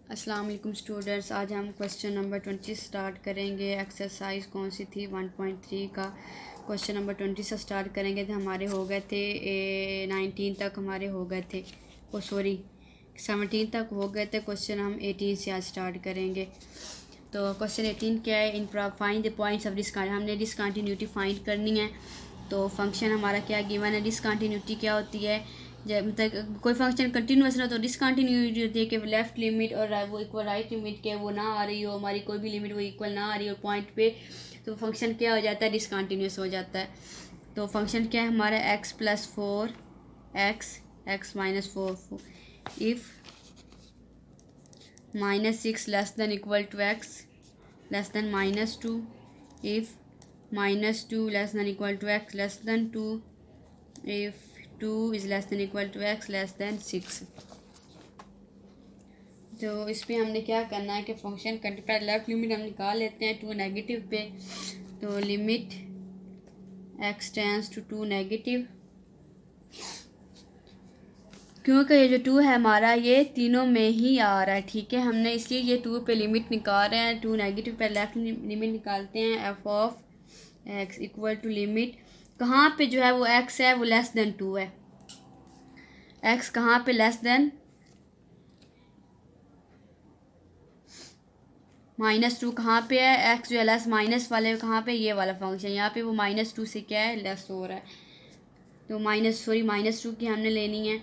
अस्सलाम वालेकुम स्टूडेंट्स, आज हम क्वेश्चन नंबर 20 स्टार्ट करेंगे। एक्सरसाइज कौन सी थी? 1.3 का क्वेश्चन नंबर 20 से स्टार्ट करेंगे। तो हमारे हो गए थे 19 तक हमारे हो गए थे, ओ सॉरी 17 तक हो गए थे। क्वेश्चन हम 18 से आज स्टार्ट करेंगे। तो क्वेश्चन 18 क्या है? इन find the points of discontinuity. हमने डिसकंटिन्यूटी फाइंड करनी है। तो फंक्शन हमारा क्या गिवन है? डिसकंटिन्यूटी क्या होती है? जब मतलब कोई फंक्शन कंटिन्यूस ना तो डिसकंटिन्यूटी होती है कि लेफ्ट लिमिट और वो इक्वल राइट लिमिट के वो ना आ रही हो, हमारी कोई भी लिमिट वो इक्वल ना आ रही हो पॉइंट पे, तो फंक्शन क्या हो जाता है? डिसकंटिन्यूस हो जाता है। तो फंक्शन क्या है हमारा? x+4 x -4 if -6 less than equal to x less than -2 if -2 less than equal to x less than 2 if 2 is less than equal to x less than 6। तो इस पर हमने क्या करना है कि फंक्शन पहले लेफ्ट लिमिट हम निकाल लेते हैं 2 नेगेटिव पे। तो limit x tends to 2 negative, क्योंकि ये जो 2 है हमारा ये तीनों में ही आ रहा है, ठीक है। हमने इसलिए ये 2 पे लिमिट निकाल रहे हैं। 2 नेगेटिव पे लेफ्ट लिमिट निकालते हैं। f of x equal to limit कहाँ पे जो है वो x है वो लेस देन 2 है। x कहाँ पे लेस देन -2 कहाँ पे है? x जो है लेस माइनस वाले कहाँ पे? ये वाला फंक्शन यहाँ पे वो -2 से क्या है? लेस हो रहा है। तो -2 की हमने लेनी है।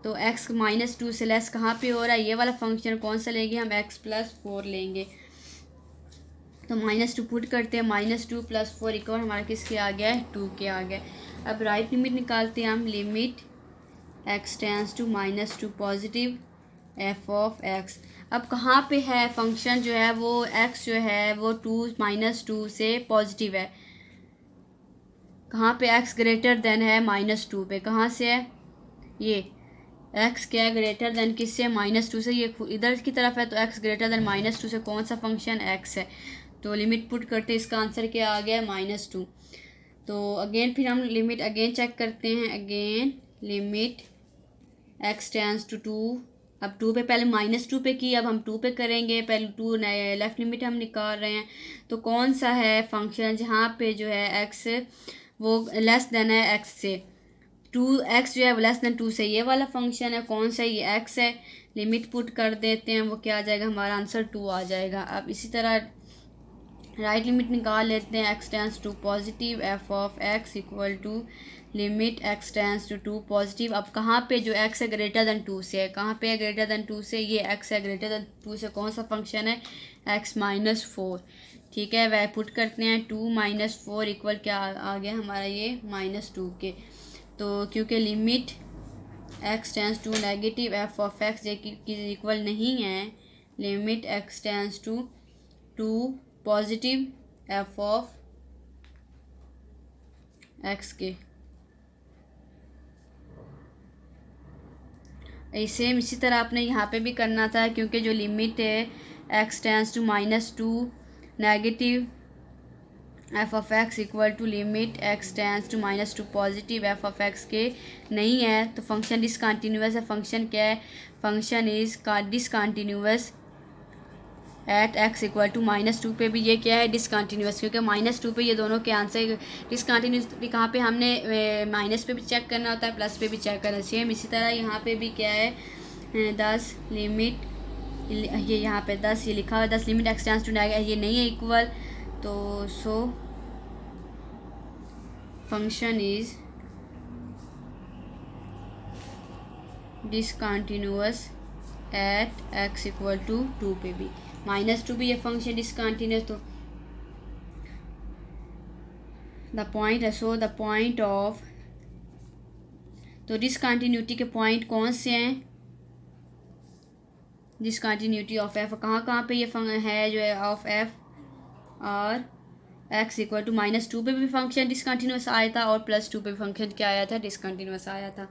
तो x -2 से लेस कहाँ पे हो रहा है? ये वाला फंक्शन कौन सा लेंगे हम? x+4 लेंगे। तो -2 पुट करते हैं। -2 + 4 इक्वल हमारा किसके आ गया है? 2 के आ गया। अब राइट लिमिट निकालते हैं हम। Limit x tends to -2 positive f of x। अब कहाँ पे है फंक्शन जो है वो x जो है वो 2 -2 से पॉजिटिव है। कहाँ पे x ग्रेटर देन है? -2 पे। कहाँ से है ये? x क्या है? ग्रेटर देन किससे? -2 से। ये इधर की तरफ है तो x ग्रेटर देन -2 से। कौन सा फंक्शन? x है। तो लिमिट पुट करते इसका आंसर क्या आ गया? -2। तो अगेन फिर हम लिमिट अगेन चेक करते हैं। Again limit x tends to 2। अब 2 पे पहले -2 पे की, अब हम 2 पे करेंगे। पहले 2 लेफ्ट लिमिट हम निकाल रहे हैं। तो कौन सा है फंक्शन जहाँ पे जो है x वो लेस देन है x से? 2x जो है वो लेस देन 2 से। ये वाला फंक्शन है। कौन सा? ये x है। लिमिट पुट कर देते हैं। वो क्या आ जाएगा? हमारा आंसर 2 आ जाएगा। अब इसी तरह राइट लिमिट निकाल लेते हैं। x tends to positive f of x equal to limit x tends to 2 positive. अब कहाँ पे जो x है ग्रेटर देन 2 से है? कहाँ पे है ग्रेटर देन 2 से? ये x है ग्रेटर देन 2 से। कौन सा फंक्शन है? x-4, ठीक है। वह पुट करते हैं। 2 - 4 इक्वल क्या आ गया हमारा? ये -2 के। तो क्योंकि limit x tends to negative f of x equal नहीं है limit x tends to 2 positive f of x के। सेम इसी तरह आपने यहाँ पे भी करना था, क्योंकि जो लिमिट है x tends to -2 negative f of x equal to limit x tends to -2 positive f of x के नहीं है। तो फंक्शन डिसकंटिन्यूअस है। फंक्शन क्या है? Function is discontinuous at x equal to -2 पे भी ये क्या है? डिसकंटिन्यूअस, क्योंकि -2 पे ये दोनों के आंसर डिसकंटिन्यूअस। कहाँ पे हमने माइनस पे भी चेक करना होता है, प्लस पे भी चेक करना। सेम इसी तरह यहाँ पे भी क्या है? 10 लिमिट ये यहाँ पे 10 ये लिखा हुआ है। 10 लिमिट x टेंड्स टू ये नहीं है इक्वल। तो so function is discontinuous at x equal to 2 पे भी। -2 भी ये फंक्शन डिसकंटिन्यूअस। तो the point so the point of, तो डिसकंटिन्यूटी के पॉइंट कौन से हैं? डिसकंटिन्यूटी ऑफ एफ कहाँ कहाँ पे ये है जो है ऑफ एफ? और x इक्वल टू -2 पे भी फंक्शन डिसकंटिन्यूअस आया था और +2 पे भी फंक्शन क्या आया था? डिसकंटिन्यूअस आया था।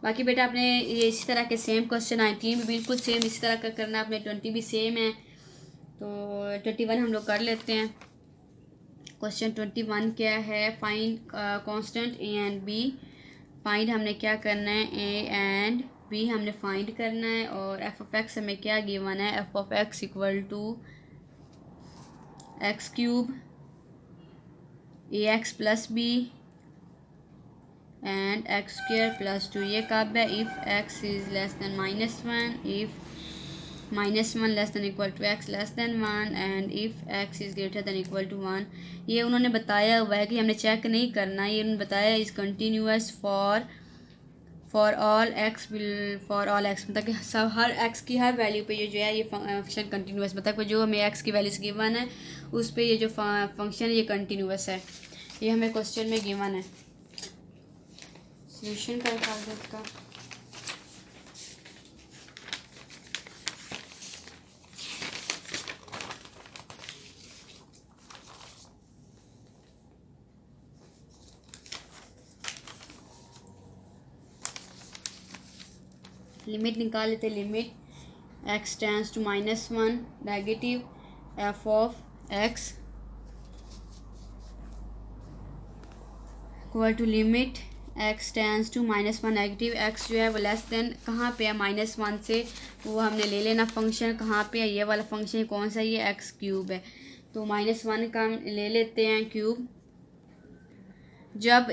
बाकी बेटा आपने ये इसी तरह के सेम क्वेश्चन 19 भी बिल्कुल सेम इसी तरह का करना है। अपने 20 भी सेम है। तो 21 हम लोग कर लेते हैं। क्वेश्चन 21 क्या है? Find constant a and b। Find हमने क्या करना है? a एंड बी हमने फाइंड करना है। और एफ ऑफ एक्स हमें क्या गिवन है, F of x equal to X cube A X plus B and X square plus 2। ये कब है, if X is less than -1, if -1 less than equal to X less than 1 and if X is greater than equal to 1। ये उन्होंने बताया हुआ है कि हमने चेक नहीं करना, ये उन्होंने बताया is continuous for all x मतलब कि सब हर एक्स की हर वैल्यू पे ये जो है ये फंक्शन कंटिन्यूस, मतलब जो हमें एक्स की वैल्यूज गिवन है उस पे ये जो फंक्शन है ये कंटिन्यूस है। ये हमें क्वेश्चन में गिवन है। सॉल्यूशन कर पाओगे इसका। लिमिट निकाल लेते, limit x tends to -1 negative F of x equal to limit x tends to -1 negative X जो है वो लेस देन कहाँ पे है, -1 से, वो हमने ले लेना फंक्शन कहाँ पे है, ये वाला फंक्शन कौन सा, ये एक्स क्यूब है। तो -1 का हम ले लेते हैं क्यूब। जब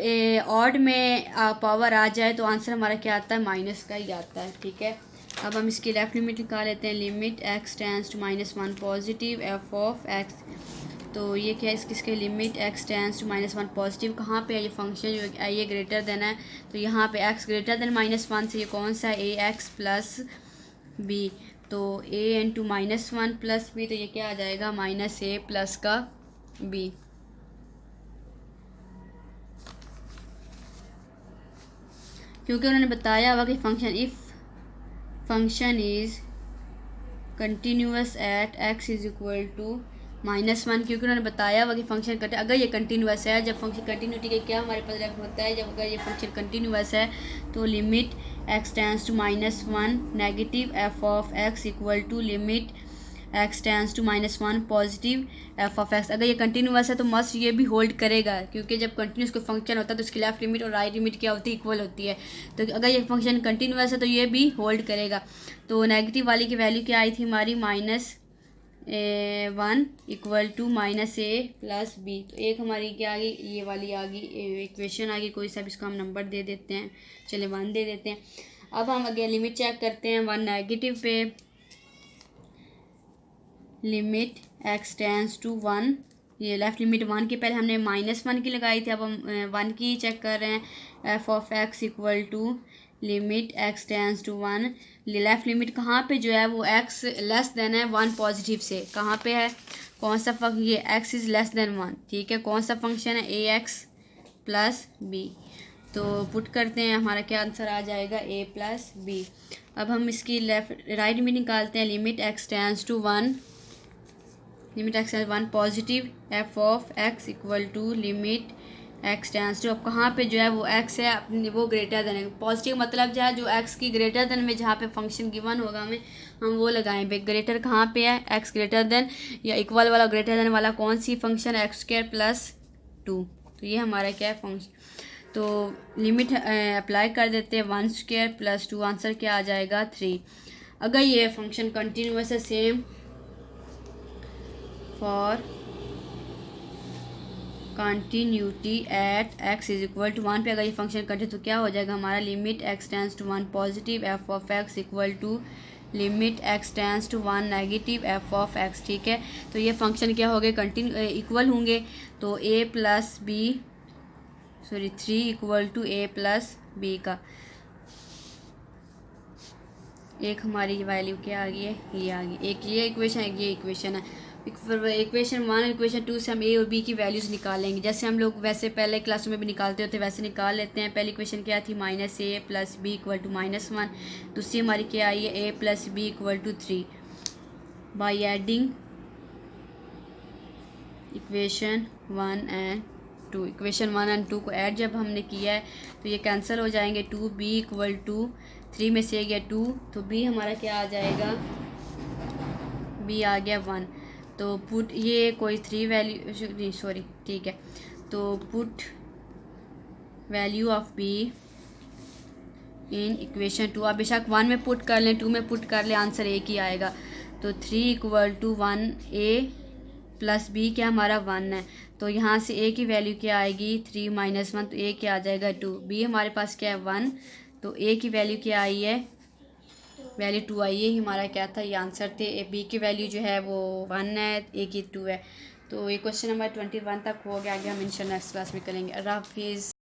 ऑड में पावर आ जाए तो आंसर हमारा क्या आता है, माइनस का ही आता है। ठीक है, अब हम इसकी लेफ्ट लिमिट निकाल लेते हैं, limit x tends to -1 positive f of x. तो ये क्या है, इसके limit x tends to -1 positive कहाँ पे है, ये फंक्शन जो ये ग्रेटर देन है, तो यहाँ पे एक्स ग्रेटर देन -1 से ये कौन सा है, ए एक्स प्लस बी। तो ए इंटू -1 प्लस बी, तो ये क्या आ जाएगा, -a प्लस का बी। क्योंकि उन्होंने बताया हुआ कि function if function is continuous at x is equal to -1, क्योंकि उन्होंने बताया हुआ कि फंक्शन अगर ये कंटिन्यूस है, जब फंक्शन कंटिन्यूटी के क्या हमारे पास होता है, जब अगर ये फंक्शन कंटिन्यूस है तो limit x tends to -1 negative F of x equal to limit x tends to -1 positive f of x. अगर ये कंटिन्यूस है तो मस्ट ये भी होल्ड करेगा, क्योंकि जब कंटिन्यूस कोई फंक्शन होता है तो उसकी लेफ्ट लिमिट और राइट लिमिट क्या होती है, इक्वल होती है। तो अगर ये फंक्शन कंटिन्यूस है तो ये भी होल्ड करेगा। तो नेगेटिव वाली की वैल्यू क्या आई थी हमारी, -1 equal to -a plus b. तो एक हमारी क्या आ गई, ये वाली आ गई इक्वेशन आ गई। कोई सा भी इसका हम नंबर दे देते हैं, चले 1 दे देते हैं। अब हम अगेन लिमिट चेक करते हैं 1 नेगेटिव पे, लिमिट एक्स टेंड्स टू 1, ये लेफ्ट लिमिट 1 की पहले हमने -1 की लगाई थी, अब हम 1 की चेक कर रहे हैं। F of x equal to limit x tends to 1, left limit कहाँ पे जो है वो एक्स लेस देन है 1 पॉजिटिव से, कहाँ पे है, कौन सा फंक्शन, ये एक्स इज़ लेस देन 1। ठीक है, कौन सा फंक्शन है, ए एक्स प्लस बी। तो पुट करते हैं, हमारा क्या आंसर आ जाएगा, ए प्लस बी। अब हम इसकी राइट लिमिट निकालते हैं, limit x tends to 1, limit x tends 1 positive f of x equal to limit x tends to, अब कहाँ पे जो है वो एक्स है अपनी वो ग्रेटर देन है, पॉजिटिव मतलब जो है जो एक्स की ग्रेटर देन में जहाँ पे फंक्शन गिवन होगा हमें हम वो लगाएं। ग्रेटर कहाँ पे है, एक्स ग्रेटर देन या इक्वल वाला ग्रेटर देन वाला कौन सी फंक्शन, एक्स स्क्वायर प्लस 2। तो ये हमारा क्या है फंक्शन, तो लिमिट अप्लाई कर देते हैं 1 स्क्वायर प्लस 2, आंसर क्या आ जाएगा 3। अगर ये फंक्शन कंटिन्यूस है, same for continuity at x is equal to 1 पे अगर ये फंक्शन कंटिन्यू तो क्या हो जाएगा हमारा, limit x tends to 1 positive f of x equal to limit x tends to 1 negative F of x. ठीक है, तो ये फंक्शन क्या हो गए, कंटिन्यू इक्वल होंगे। तो A plus B 3 equal to A plus B का एक हमारी वैल्यू क्या आ गई है, ये आ गई, एक ये इक्वेशन है, ये इक्वेशन है। इक्वेशन 1 और इक्वेशन 2 से हम ए और बी की वैल्यूज़ निकालेंगे, जैसे हम लोग वैसे पहले क्लासों में भी निकालते होते वैसे निकाल लेते हैं। पहली इक्वेशन क्या थी, -a plus b equal to -1। दूसरी हमारी क्या आई है, a plus b equal to 3 by adding equation 1 and 2। इक्वेशन 1 एंड 2 को ऐड जब हमने किया है तो ये कैंसिल हो जाएंगे, 2b इक्वल टू 3 में से गया 2, तो b हमारा क्या आ जाएगा, b आ गया 1। तो पुट ये कोई 3 वैल्यू नहीं सॉरी ठीक है, तो put value of b in equation 2। आप बेशक 1 में पुट कर लें, 2 में पुट कर लें, आंसर एक ही आएगा। तो 3 = 1 a प्लस बी क्या हमारा 1 है, तो यहाँ से a की वैल्यू क्या आएगी 3 - 1, तो a क्या आ जाएगा 2। b हमारे पास क्या है 1, तो a की वैल्यू क्या आई है, वैल्यू 2 आई है। हमारा क्या था, ये आंसर थे। बी की वैल्यू जो है वो 1 है, a की 2 है। तो ये क्वेश्चन नंबर 21 तक हो गया। आगे हम इंशाल्लाह नेक्स्ट क्लास में करेंगे। अल्लाह हाफिज़।